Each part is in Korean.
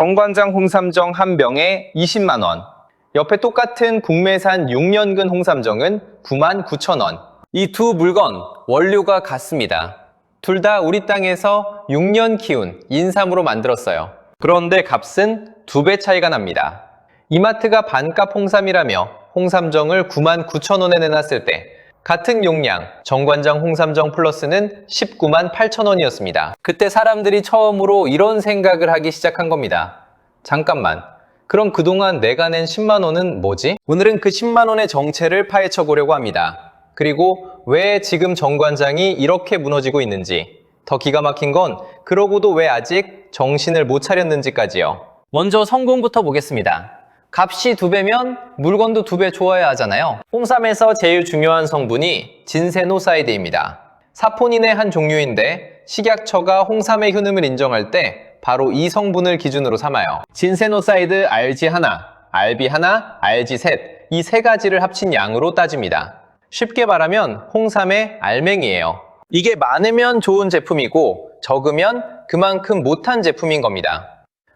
정관장 홍삼정 한 병에 20만 원. 옆에 똑같은 국내산 6년근 홍삼정은 99,000원. 이 두 물건 원료가 같습니다. 둘 다 우리 땅에서 6년 키운 인삼으로 만들었어요. 그런데 값은 2배 차이가 납니다. 이마트가 반값 홍삼이라며 홍삼정을 99,000원에 내놨을 때 같은 용량 정관장 홍삼정 플러스는 198,000원이었습니다. 그때 사람들이 처음으로 이런 생각을 하기 시작한 겁니다. 잠깐만, 그럼 그동안 내가 낸 10만 원은 뭐지? 오늘은 그 10만 원의 정체를 파헤쳐 보려고 합니다. 그리고 왜 지금 정관장이 이렇게 무너지고 있는지, 더 기가 막힌 건 그러고도 왜 아직 정신을 못 차렸는지까지요. 먼저 성공부터 보겠습니다. 값이 2배면 물건도 2배 좋아야 하잖아요. 홍삼에서 제일 중요한 성분이 진세노사이드입니다. 사포닌의 한 종류인데 식약처가 홍삼의 효능을 인정할 때 바로 이 성분을 기준으로 삼아요. 진세노사이드 RG1, RB1, RG3 이 세 가지를 합친 양으로 따집니다. 쉽게 말하면 홍삼의 알맹이에요. 이게 많으면 좋은 제품이고 적으면 그만큼 못한 제품인 겁니다.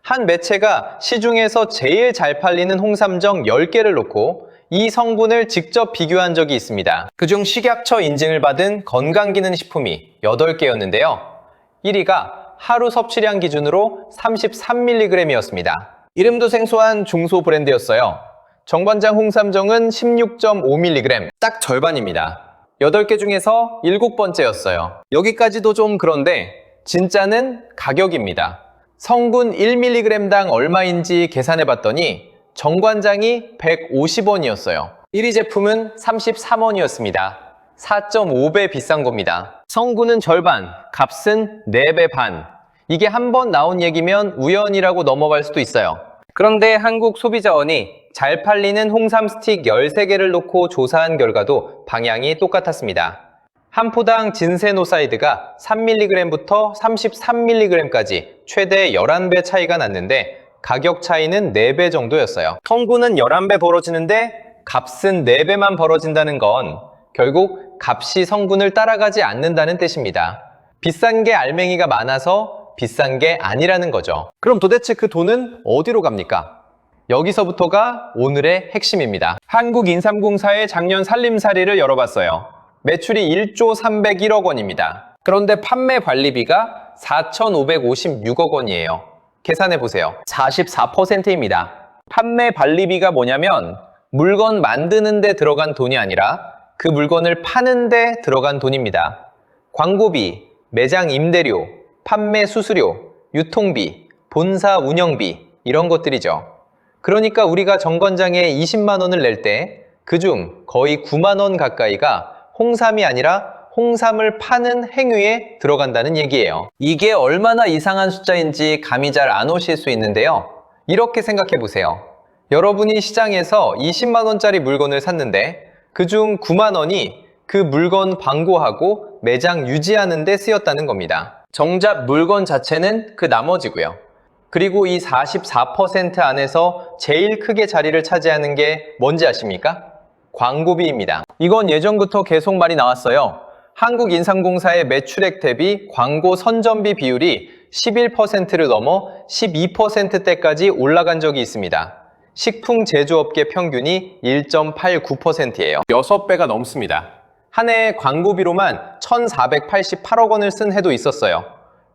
한 매체가 시중에서 제일 잘 팔리는 홍삼정 10개를 놓고 이 성분을 직접 비교한 적이 있습니다. 그중 식약처 인증을 받은 건강기능식품이 8개였는데요. 1위가 하루 섭취량 기준으로 33mg이었습니다. 이름도 생소한 중소 브랜드였어요. 정관장 홍삼정은 16.5mg, 딱 절반입니다. 8개 중에서 7번째였어요. 여기까지도 좀 그런데 진짜는 가격입니다. 성분 1mg당 얼마인지 계산해봤더니 정관장이 150원이었어요. 1위 제품은 33원이었습니다. 4.5배 비싼 겁니다. 성분은 절반, 값은 4배 반. 이게 한 번 나온 얘기면 우연이라고 넘어갈 수도 있어요. 그런데 한국소비자원이 잘 팔리는 홍삼 스틱 13개를 놓고 조사한 결과도 방향이 똑같았습니다. 한 포당 진세노사이드가 3mg부터 33mg까지 최대 11배 차이가 났는데 가격 차이는 4배 정도였어요. 성분은 11배 벌어지는데 값은 4배만 벌어진다는 건 결국 값이 성분을 따라가지 않는다는 뜻입니다. 비싼 게 알맹이가 많아서 비싼 게 아니라는 거죠. 그럼 도대체 그 돈은 어디로 갑니까? 여기서부터가 오늘의 핵심입니다. 한국인삼공사의 작년 살림살이를 열어봤어요. 매출이 1조 301억 원입니다. 그런데 판매 관리비가 4,556억 원이에요. 계산해보세요. 44%입니다. 판매 관리비가 뭐냐면 물건 만드는 데 들어간 돈이 아니라 그 물건을 파는 데 들어간 돈입니다. 광고비, 매장 임대료, 판매 수수료, 유통비, 본사 운영비 이런 것들이죠. 그러니까 우리가 정관장에 20만 원을 낼 때 그중 거의 9만 원 가까이가 홍삼이 아니라 홍삼을 파는 행위에 들어간다는 얘기예요. 이게 얼마나 이상한 숫자인지 감이 잘 안 오실 수 있는데요. 이렇게 생각해 보세요. 여러분이 시장에서 20만 원짜리 물건을 샀는데 그중 9만 원이 그 물건 광고하고 매장 유지하는 데 쓰였다는 겁니다. 정작 물건 자체는 그 나머지고요. 그리고 이 44% 안에서 제일 크게 자리를 차지하는 게 뭔지 아십니까? 광고비입니다. 이건 예전부터 계속 말이 나왔어요. 한국인삼공사의 매출액 대비 광고 선전비 비율이 11%를 넘어 12%대까지 올라간 적이 있습니다. 식품 제조업계 평균이 1.89%예요. 6배가 넘습니다. 한 해에 광고비로만 1,488억 원을 쓴 해도 있었어요.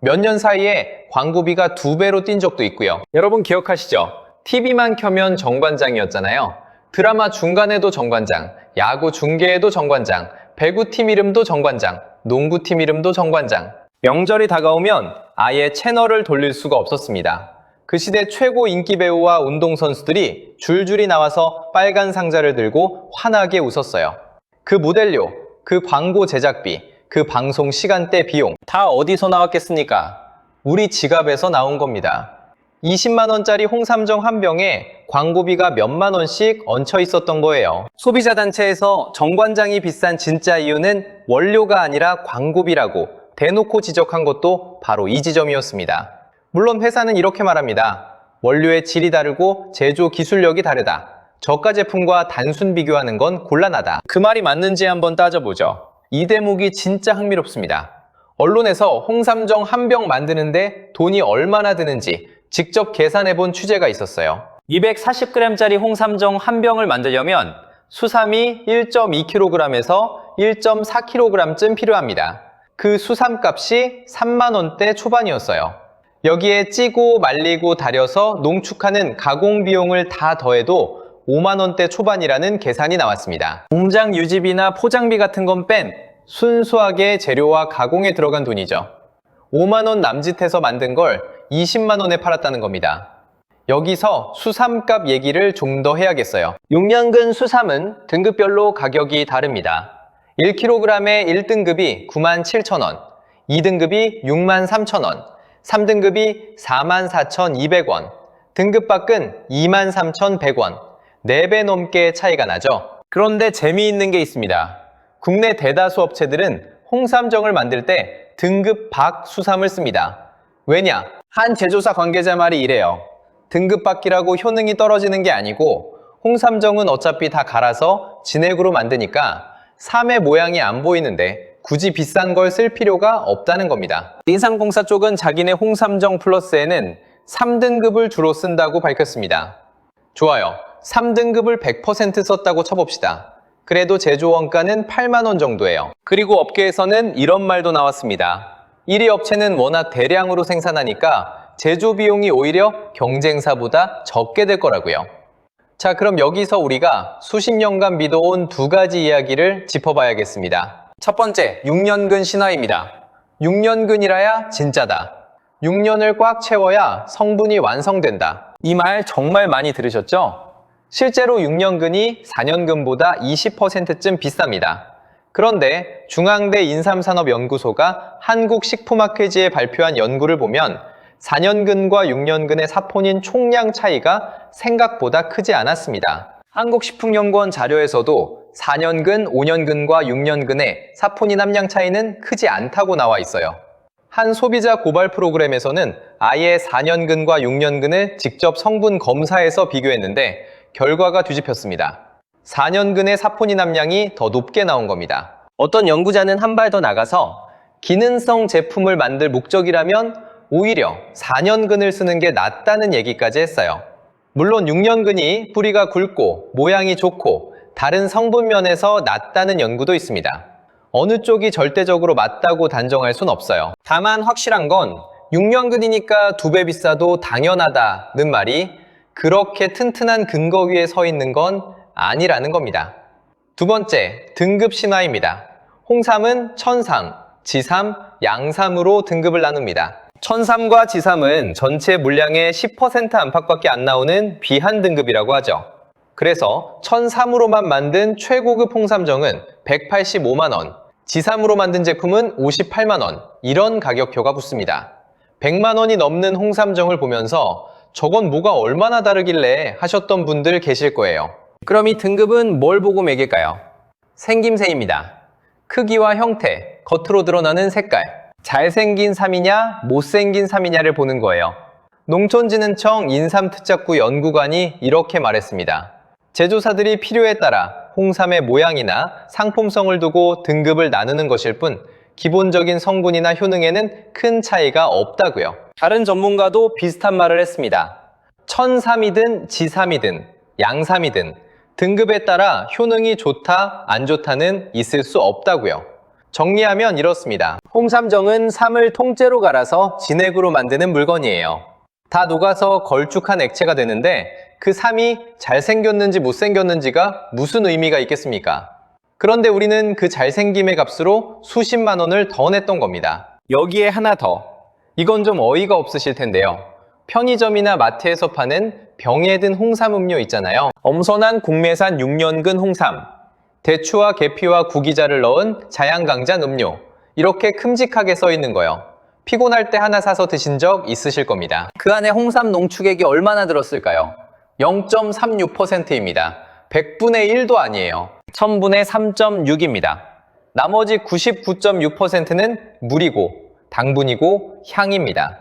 몇 년 사이에 광고비가 2배로 뛴 적도 있고요. 여러분 기억하시죠? TV만 켜면 정관장이었잖아요. 드라마 중간에도 정관장, 야구 중계에도 정관장, 배구팀 이름도 정관장, 농구팀 이름도 정관장. 명절이 다가오면 아예 채널을 돌릴 수가 없었습니다. 그 시대 최고 인기 배우와 운동선수들이 줄줄이 나와서 빨간 상자를 들고 환하게 웃었어요. 그 모델료, 그 광고 제작비, 그 방송 시간대 비용 다 어디서 나왔겠습니까? 우리 지갑에서 나온 겁니다. 20만 원짜리 홍삼정 한 병에 광고비가 몇만 원씩 얹혀 있었던 거예요. 소비자 단체에서 정관장이 비싼 진짜 이유는 원료가 아니라 광고비라고 대놓고 지적한 것도 바로 이 지점이었습니다. 물론 회사는 이렇게 말합니다. 원료의 질이 다르고 제조 기술력이 다르다. 저가 제품과 단순 비교하는 건 곤란하다. 그 말이 맞는지 한번 따져보죠. 이 대목이 진짜 흥미롭습니다. 언론에서 홍삼정 한 병 만드는데 돈이 얼마나 드는지 직접 계산해본 취재가 있었어요. 240g짜리 홍삼정 한 병을 만들려면 수삼이 1.2kg에서 1.4kg쯤 필요합니다. 그 수삼값이 3만원대 초반이었어요. 여기에 찌고 말리고 달여서 농축하는 가공 비용을 다 더해도 5만원대 초반이라는 계산이 나왔습니다. 공장 유지비나 포장비 같은 건 뺀 순수하게 재료와 가공에 들어간 돈이죠. 5만원 남짓해서 만든 걸 20만원에 팔았다는 겁니다. 여기서 수삼값 얘기를 좀 더 해야겠어요. 6년근 수삼은 등급별로 가격이 다릅니다. 1kg에 1등급이 97,000원, 2등급이 63,000원, 3등급이 44,200원, 등급 밖은 23,100원, 4배 넘게 차이가 나죠. 그런데 재미있는 게 있습니다. 국내 대다수 업체들은 홍삼정을 만들 때 등급 밖 수삼을 씁니다. 왜냐? 한 제조사 관계자 말이 이래요. 등급 밖이라고 효능이 떨어지는 게 아니고 홍삼정은 어차피 다 갈아서 진액으로 만드니까 삼의 모양이 안 보이는데 굳이 비싼 걸 쓸 필요가 없다는 겁니다. 인삼공사 쪽은 자기네 홍삼정 플러스에는 3등급을 주로 쓴다고 밝혔습니다. 좋아요. 3등급을 100% 썼다고 쳐봅시다. 그래도 제조 원가는 8만원 정도예요. 그리고 업계에서는 이런 말도 나왔습니다. 1위 업체는 워낙 대량으로 생산하니까 제조 비용이 오히려 경쟁사보다 적게 될 거라고요. 자, 그럼 여기서 우리가 수십 년간 믿어온 두 가지 이야기를 짚어봐야겠습니다. 첫 번째, 6년근 신화입니다. 6년근이라야 진짜다. 6년을 꽉 채워야 성분이 완성된다. 이 말 정말 많이 들으셨죠? 실제로 6년근이 4년근보다 20%쯤 비쌉니다. 그런데 중앙대 인삼산업연구소가 한국식품학회지에 발표한 연구를 보면 4년근과 6년근의 사포닌 총량 차이가 생각보다 크지 않았습니다. 한국식품연구원 자료에서도 4년근, 5년근과 6년근의 사포닌 함량 차이는 크지 않다고 나와 있어요. 한 소비자 고발 프로그램에서는 아예 4년근과 6년근을 직접 성분 검사해서 비교했는데 결과가 뒤집혔습니다. 4년근의 사포닌 함량이 더 높게 나온 겁니다. 어떤 연구자는 한 발 더 나가서 기능성 제품을 만들 목적이라면 오히려 4년근을 쓰는 게 낫다는 얘기까지 했어요. 물론 6년근이 뿌리가 굵고 모양이 좋고 다른 성분 면에서 낫다는 연구도 있습니다. 어느 쪽이 절대적으로 맞다고 단정할 순 없어요. 다만 확실한 건 6년근이니까 2배 비싸도 당연하다는 말이 그렇게 튼튼한 근거 위에 서 있는 건 아니라는 겁니다. 두 번째, 등급 신화입니다. 홍삼은 천삼, 지삼, 양삼으로 등급을 나눕니다. 천삼과 지삼은 전체 물량의 10% 안팎밖에 안 나오는 비한 등급이라고 하죠. 그래서 천삼으로만 만든 최고급 홍삼정은 185만원, 지삼으로 만든 제품은 58만원, 이런 가격표가 붙습니다. 100만원이 넘는 홍삼정을 보면서 저건 뭐가 얼마나 다르길래 하셨던 분들 계실 거예요. 그럼 이 등급은 뭘 보고 매길까요? 생김새입니다. 크기와 형태, 겉으로 드러나는 색깔, 잘생긴 삼이냐, 못생긴 삼이냐를 보는 거예요. 농촌진흥청 인삼특작부 연구관이 이렇게 말했습니다. 제조사들이 필요에 따라 홍삼의 모양이나 상품성을 두고 등급을 나누는 것일 뿐 기본적인 성분이나 효능에는 큰 차이가 없다고요. 다른 전문가도 비슷한 말을 했습니다. 천삼이든 지삼이든 양삼이든 등급에 따라 효능이 좋다, 안 좋다는 있을 수 없다고요. 정리하면 이렇습니다. 홍삼정은 삼을 통째로 갈아서 진액으로 만드는 물건이에요. 다 녹아서 걸쭉한 액체가 되는데 그 삼이 잘생겼는지 못생겼는지가 무슨 의미가 있겠습니까? 그런데 우리는 그 잘생김의 값으로 수십만 원을 더 냈던 겁니다. 여기에 하나 더. 이건 좀 어이가 없으실 텐데요. 편의점이나 마트에서 파는 병에 든 홍삼 음료 있잖아요. 엄선한 국내산 6년근 홍삼, 대추와 계피와 구기자를 넣은 자양강장 음료, 이렇게 큼직하게 써 있는 거요. 피곤할 때 하나 사서 드신 적 있으실 겁니다. 그 안에 홍삼 농축액이 얼마나 들었을까요? 0.36%입니다. 100분의 1도 아니에요. 1000분의 3.6입니다. 나머지 99.6%는 물이고 당분이고 향입니다.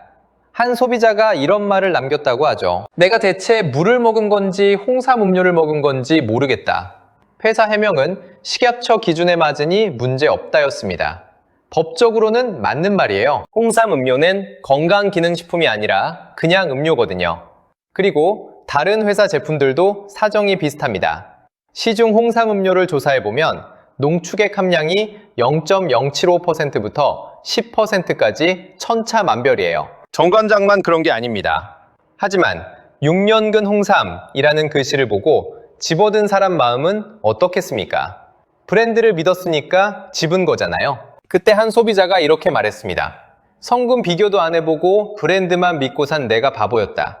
한 소비자가 이런 말을 남겼다고 하죠. 내가 대체 물을 먹은 건지 홍삼 음료를 먹은 건지 모르겠다. 회사 해명은 식약처 기준에 맞으니 문제 없다였습니다. 법적으로는 맞는 말이에요. 홍삼 음료는 건강기능식품이 아니라 그냥 음료거든요. 그리고 다른 회사 제품들도 사정이 비슷합니다. 시중 홍삼 음료를 조사해보면 농축액 함량이 0.075%부터 10%까지 천차만별이에요. 정관장만 그런 게 아닙니다. 하지만 6년근 홍삼이라는 글씨를 보고 집어든 사람 마음은 어떻겠습니까? 브랜드를 믿었으니까 집은 거잖아요. 그때 한 소비자가 이렇게 말했습니다. 성분 비교도 안 해보고 브랜드만 믿고 산 내가 바보였다.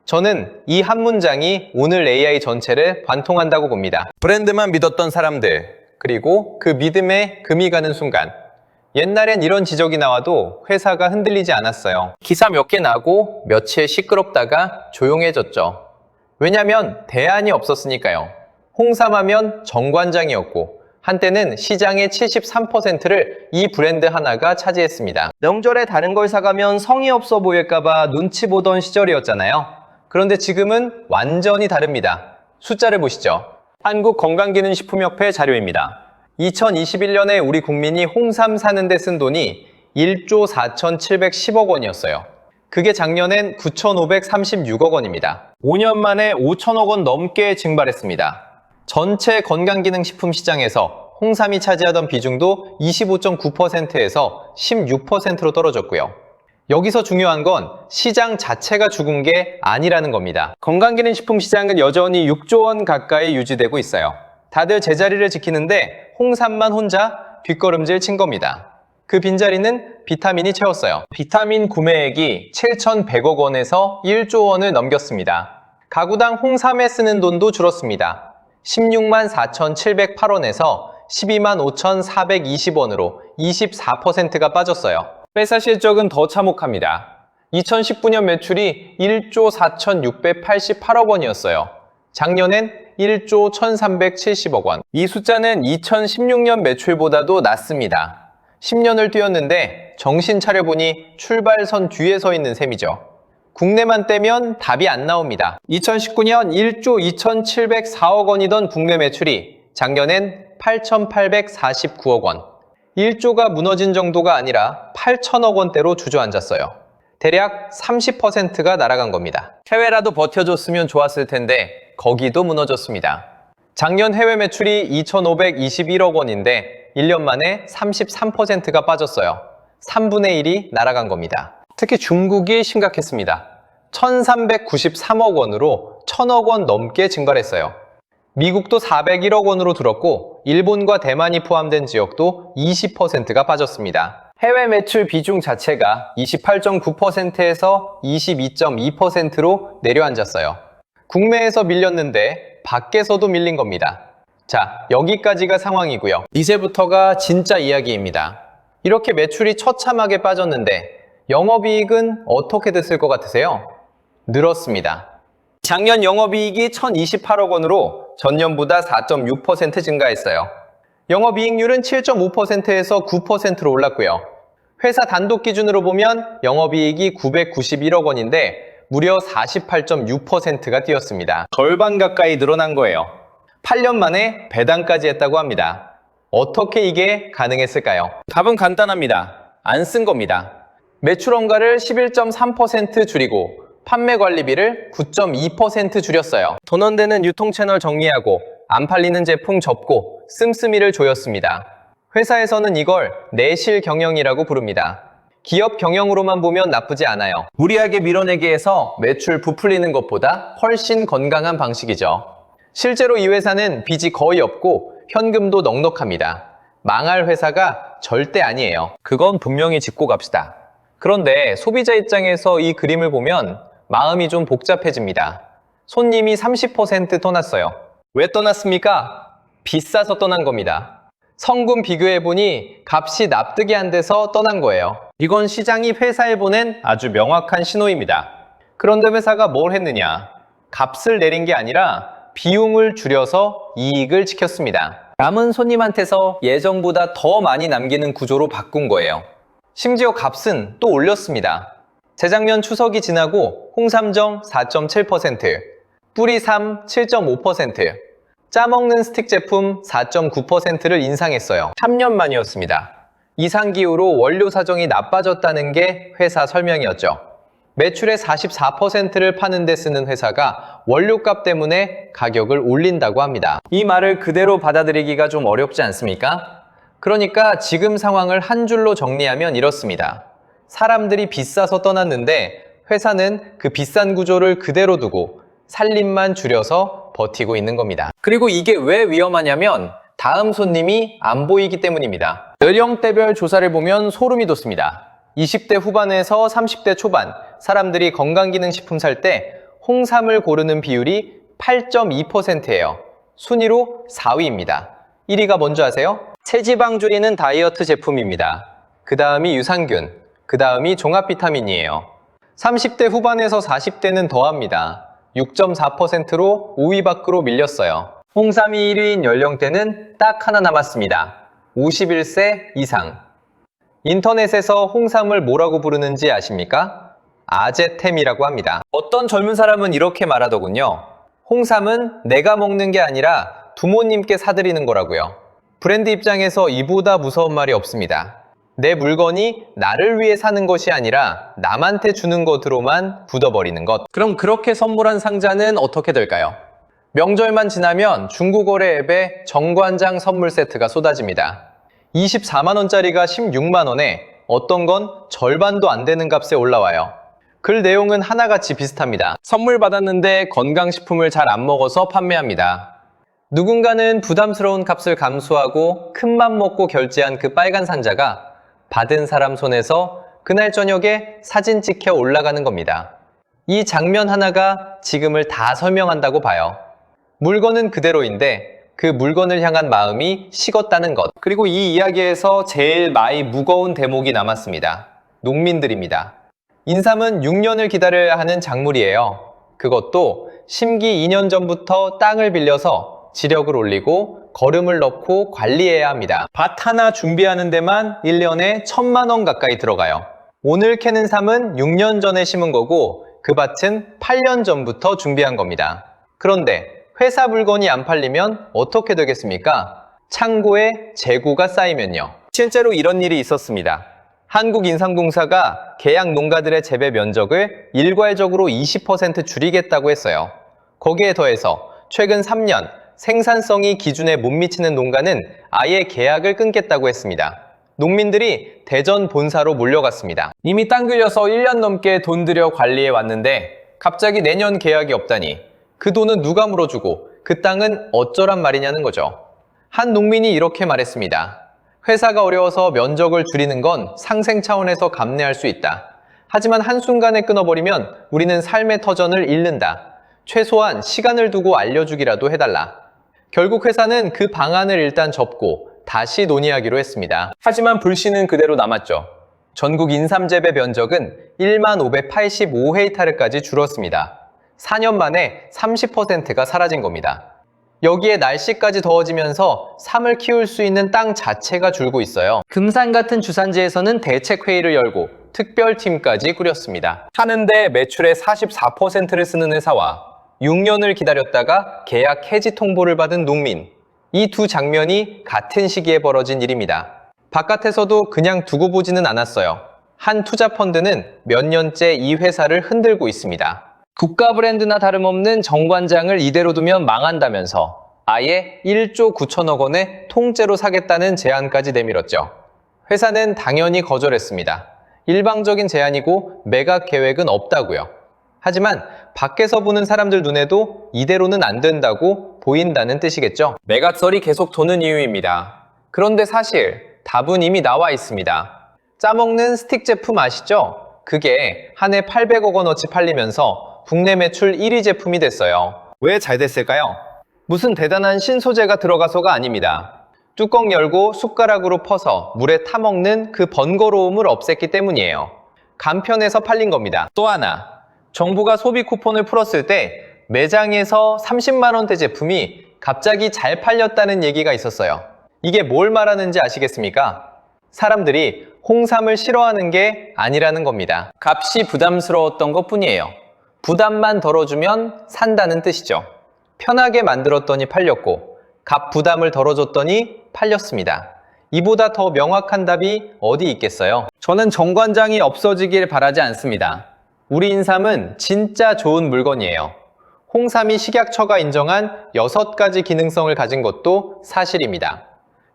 저는 이 한 문장이 오늘 AI 전체를 관통한다고 봅니다. 브랜드만 믿었던 사람들, 그리고 그 믿음에 금이 가는 순간, 옛날엔 이런 지적이 나와도 회사가 흔들리지 않았어요. 기사 몇 개 나고 며칠 시끄럽다가 조용해졌죠. 왜냐면 대안이 없었으니까요. 홍삼하면 정관장이었고 한때는 시장의 73%를 이 브랜드 하나가 차지했습니다. 명절에 다른 걸 사가면 성의 없어 보일까봐 눈치 보던 시절이었잖아요. 그런데 지금은 완전히 다릅니다. 숫자를 보시죠. 한국건강기능식품협회 자료입니다. 2021년에 우리 국민이 홍삼 사는데 쓴 돈이 1조 4,710억 원이었어요. 그게 작년엔 9,536억 원입니다. 5년 만에 5천억 원 넘게 증발했습니다. 전체 건강기능식품 시장에서 홍삼이 차지하던 비중도 25.9%에서 16%로 떨어졌고요. 여기서 중요한 건 시장 자체가 죽은 게 아니라는 겁니다. 건강기능식품 시장은 여전히 6조 원 가까이 유지되고 있어요. 다들 제자리를 지키는데 홍삼만 혼자 뒷걸음질 친 겁니다. 그 빈자리는 비타민이 채웠어요. 비타민 구매액이 7,100억 원에서 1조 원을 넘겼습니다. 가구당 홍삼에 쓰는 돈도 줄었습니다. 16만 4,708원에서 12만 5,420원으로 24%가 빠졌어요. 회사 실적은 더 참혹합니다. 2019년 매출이 1조 4,688억 원이었어요. 작년엔 1조 1,370억 원. 이 숫자는 2016년 매출보다도 낮습니다. 10년을 뛰었는데 정신 차려보니 출발선 뒤에 서 있는 셈이죠. 국내만 떼면 답이 안 나옵니다. 2019년 1조 2,704억 원이던 국내 매출이 작년엔 8,849억 원. 1조가 무너진 정도가 아니라 8천억 원대로 주저앉았어요. 대략 30%가 날아간 겁니다. 해외라도 버텨줬으면 좋았을 텐데 거기도 무너졌습니다. 작년 해외 매출이 2,521억 원인데 1년 만에 33%가 빠졌어요. 3분의 1이 날아간 겁니다. 특히 중국이 심각했습니다. 1,393억 원으로 1,000억 원 넘게 증발했어요. 미국도 401억 원으로 줄었고 일본과 대만이 포함된 지역도 20%가 빠졌습니다. 해외 매출 비중 자체가 28.9%에서 22.2%로 내려앉았어요. 국내에서 밀렸는데 밖에서도 밀린 겁니다. 자, 여기까지가 상황이고요. 이제부터가 진짜 이야기입니다. 이렇게 매출이 처참하게 빠졌는데 영업이익은 어떻게 됐을 것 같으세요? 늘었습니다. 작년 영업이익이 1,028억 원으로 전년보다 4.6% 증가했어요. 영업이익률은 7.5%에서 9%로 올랐고요. 회사 단독 기준으로 보면 영업이익이 991억 원인데 무려 48.6%가 뛰었습니다. 절반 가까이 늘어난 거예요. 8년 만에 배당까지 했다고 합니다. 어떻게 이게 가능했을까요? 답은 간단합니다. 안 쓴 겁니다. 매출 원가를 11.3% 줄이고 판매 관리비를 9.2% 줄였어요. 돈원되는 유통 채널 정리하고 안 팔리는 제품 접고 씀씀이를 조였습니다. 회사에서는 이걸 내실 경영이라고 부릅니다. 기업 경영으로만 보면 나쁘지 않아요. 무리하게 밀어내기 해서 매출 부풀리는 것보다 훨씬 건강한 방식이죠. 실제로 이 회사는 빚이 거의 없고 현금도 넉넉합니다. 망할 회사가 절대 아니에요. 그건 분명히 짚고 갑시다. 그런데 소비자 입장에서 이 그림을 보면 마음이 좀 복잡해집니다. 손님이 30% 떠났어요. 왜 떠났습니까? 비싸서 떠난 겁니다. 성분 비교해보니 값이 납득이 안 돼서 떠난 거예요. 이건 시장이 회사에 보낸 아주 명확한 신호입니다. 그런데 회사가 뭘 했느냐? 값을 내린 게 아니라 비용을 줄여서 이익을 지켰습니다. 남은 손님한테서 예정보다 더 많이 남기는 구조로 바꾼 거예요. 심지어 값은 또 올렸습니다. 재작년 추석이 지나고 홍삼정 4.7%, 뿌리삼 7.5%, 짜먹는 스틱 제품 4.9%를 인상했어요. 3년 만이었습니다. 이상기후로 원료 사정이 나빠졌다는 게 회사 설명이었죠. 매출의 44%를 파는 데 쓰는 회사가 원료값 때문에 가격을 올린다고 합니다. 이 말을 그대로 받아들이기가 좀 어렵지 않습니까? 그러니까 지금 상황을 한 줄로 정리하면 이렇습니다. 사람들이 비싸서 떠났는데 회사는 그 비싼 구조를 그대로 두고 살림만 줄여서 버티고 있는 겁니다. 그리고 이게 왜 위험하냐면 다음 손님이 안 보이기 때문입니다. 연령대별 조사를 보면 소름이 돋습니다. 20대 후반에서 30대 초반 사람들이 건강기능식품 살 때 홍삼을 고르는 비율이 8.2%예요. 순위로 4위입니다. 1위가 뭔지 아세요? 체지방 줄이는 다이어트 제품입니다. 그 다음이 유산균, 그 다음이 종합비타민이에요. 30대 후반에서 40대는 더합니다. 6.4%로 5위 밖으로 밀렸어요. 홍삼이 1위인 연령대는 딱 하나 남았습니다. 51세 이상. 인터넷에서 홍삼을 뭐라고 부르는지 아십니까? 아제템이라고 합니다. 어떤 젊은 사람은 이렇게 말하더군요. 홍삼은 내가 먹는 게 아니라 부모님께 사드리는 거라고요. 브랜드 입장에서 이보다 무서운 말이 없습니다. 내 물건이 나를 위해 사는 것이 아니라 남한테 주는 것으로만 굳어버리는 것. 그럼 그렇게 선물한 상자는 어떻게 될까요? 명절만 지나면 중고거래 앱에 정관장 선물 세트가 쏟아집니다. 24만원짜리가 16만원에 어떤 건 절반도 안 되는 값에 올라와요. 글 내용은 하나같이 비슷합니다. 선물 받았는데 건강식품을 잘 안 먹어서 판매합니다. 누군가는 부담스러운 값을 감수하고 큰맘 먹고 결제한 그 빨간 상자가 받은 사람 손에서 그날 저녁에 사진 찍혀 올라가는 겁니다. 이 장면 하나가 지금을 다 설명한다고 봐요. 물건은 그대로인데 그 물건을 향한 마음이 식었다는 것. 그리고 이 이야기에서 제일 많이 무거운 대목이 남았습니다. 농민들입니다. 인삼은 6년을 기다려야 하는 작물이에요. 그것도 심기 2년 전부터 땅을 빌려서 지력을 올리고 거름을 넣고 관리해야 합니다. 밭 하나 준비하는 데만 1년에 1,000만 원 가까이 들어가요. 오늘 캐는 삼은 6년 전에 심은 거고 그 밭은 8년 전부터 준비한 겁니다. 그런데 회사 물건이 안 팔리면 어떻게 되겠습니까? 창고에 재고가 쌓이면요. 실제로 이런 일이 있었습니다. 한국인삼공사가 계약 농가들의 재배 면적을 일괄적으로 20% 줄이겠다고 했어요. 거기에 더해서 최근 3년 생산성이 기준에 못 미치는 농가는 아예 계약을 끊겠다고 했습니다. 농민들이 대전 본사로 몰려갔습니다. 이미 땅 빌려서 1년 넘게 돈 들여 관리해 왔는데 갑자기 내년 계약이 없다니 그 돈은 누가 물어주고 그 땅은 어쩌란 말이냐는 거죠. 한 농민이 이렇게 말했습니다. 회사가 어려워서 면적을 줄이는 건 상생 차원에서 감내할 수 있다. 하지만 한순간에 끊어버리면 우리는 삶의 터전을 잃는다. 최소한 시간을 두고 알려주기라도 해달라. 결국 회사는 그 방안을 일단 접고 다시 논의하기로 했습니다. 하지만 불씨는 그대로 남았죠. 전국 인삼재배 면적은 1585헥타르까지 줄었습니다. 4년 만에 30%가 사라진 겁니다. 여기에 날씨까지 더워지면서 삼을 키울 수 있는 땅 자체가 줄고 있어요. 금산 같은 주산지에서는 대책회의를 열고 특별팀까지 꾸렸습니다. 하는데 매출의 44%를 쓰는 회사와 6년을 기다렸다가 계약 해지 통보를 받은 농민. 이 두 장면이 같은 시기에 벌어진 일입니다. 바깥에서도 그냥 두고 보지는 않았어요. 한 투자펀드는 몇 년째 이 회사를 흔들고 있습니다. 국가 브랜드나 다름없는 정관장을 이대로 두면 망한다면서 아예 1조 9천억 원에 통째로 사겠다는 제안까지 내밀었죠. 회사는 당연히 거절했습니다. 일방적인 제안이고 매각 계획은 없다고요. 하지만 밖에서 보는 사람들 눈에도 이대로는 안 된다고 보인다는 뜻이겠죠. 매각설이 계속 도는 이유입니다. 그런데 사실 답은 이미 나와 있습니다. 짜먹는 스틱 제품 아시죠? 그게 한 해 800억 원어치 팔리면서 국내 매출 1위 제품이 됐어요. 왜 잘 됐을까요? 무슨 대단한 신소재가 들어가서가 아닙니다. 뚜껑 열고 숟가락으로 퍼서 물에 타먹는 그 번거로움을 없앴기 때문이에요. 간편해서 팔린 겁니다. 또 하나, 정부가 소비 쿠폰을 풀었을 때 매장에서 30만 원대 제품이 갑자기 잘 팔렸다는 얘기가 있었어요. 이게 뭘 말하는지 아시겠습니까? 사람들이 홍삼을 싫어하는 게 아니라는 겁니다. 값이 부담스러웠던 것뿐이에요. 부담만 덜어주면 산다는 뜻이죠. 편하게 만들었더니 팔렸고 값 부담을 덜어줬더니 팔렸습니다. 이보다 더 명확한 답이 어디 있겠어요? 저는 정관장이 없어지길 바라지 않습니다. 우리 인삼은 진짜 좋은 물건이에요. 홍삼이 식약처가 인정한 6가지 기능성을 가진 것도 사실입니다.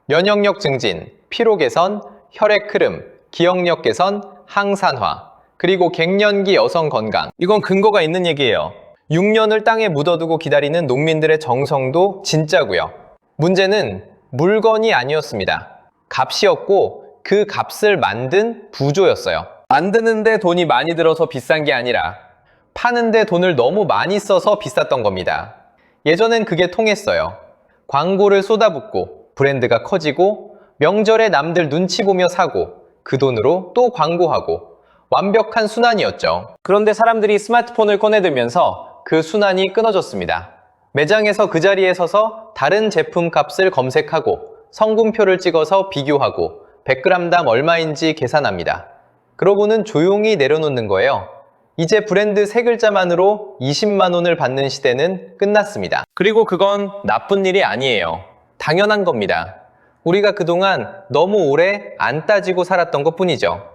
면역력 증진, 피로 개선, 혈액 흐름, 기억력 개선, 항산화, 그리고 갱년기 여성 건강. 이건 근거가 있는 얘기예요. 6년을 땅에 묻어두고 기다리는 농민들의 정성도 진짜고요. 문제는 물건이 아니었습니다. 값이었고 그 값을 만든 구조였어요. 만드는데 돈이 많이 들어서 비싼 게 아니라 파는데 돈을 너무 많이 써서 비쌌던 겁니다. 예전엔 그게 통했어요. 광고를 쏟아붓고 브랜드가 커지고 명절에 남들 눈치 보며 사고 그 돈으로 또 광고하고 완벽한 순환이었죠. 그런데 사람들이 스마트폰을 꺼내들면서 그 순환이 끊어졌습니다. 매장에서 그 자리에 서서 다른 제품 값을 검색하고 성분표를 찍어서 비교하고 100g당 얼마인지 계산합니다. 그러고는 조용히 내려놓는 거예요. 이제 브랜드 3글자만으로 20만 원을 받는 시대는 끝났습니다. 그리고 그건 나쁜 일이 아니에요. 당연한 겁니다. 우리가 그동안 너무 오래 안 따지고 살았던 것 뿐이죠.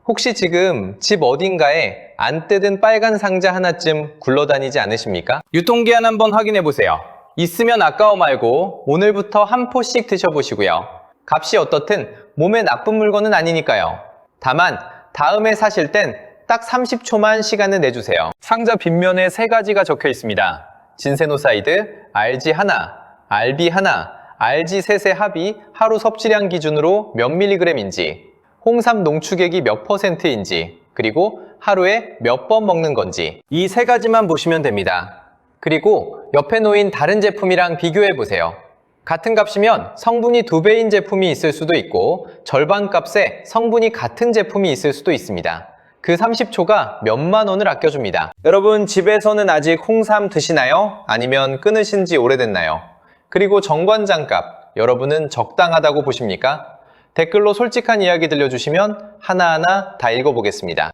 혹시 지금 집 어딘가에 안 뜯은 빨간 상자 하나쯤 굴러다니지 않으십니까? 유통기한 한번 확인해 보세요. 있으면 아까워 말고 오늘부터 한 포씩 드셔보시고요. 값이 어떻든 몸에 나쁜 물건은 아니니까요. 다만 다음에 사실 땐 딱 30초만 시간을 내주세요. 상자 빗면에 3가지가 적혀 있습니다. 진세노사이드, RG 하나, RB 하나, RG 셋의 합이 하루 섭취량 기준으로 몇 밀리그램인지, 홍삼 농축액이 몇 %인지, 그리고 하루에 몇 번 먹는 건지 이 3가지만 보시면 됩니다. 그리고 옆에 놓인 다른 제품이랑 비교해 보세요. 같은 값이면 성분이 2배인 제품이 있을 수도 있고 절반 값에 성분이 같은 제품이 있을 수도 있습니다. 그 30초가 몇만 원을 아껴줍니다. 여러분 집에서는 아직 홍삼 드시나요? 아니면 끊으신 지 오래됐나요? 그리고 정관장 값 여러분은 적당하다고 보십니까? 댓글로 솔직한 이야기 들려주시면 하나하나 다 읽어보겠습니다.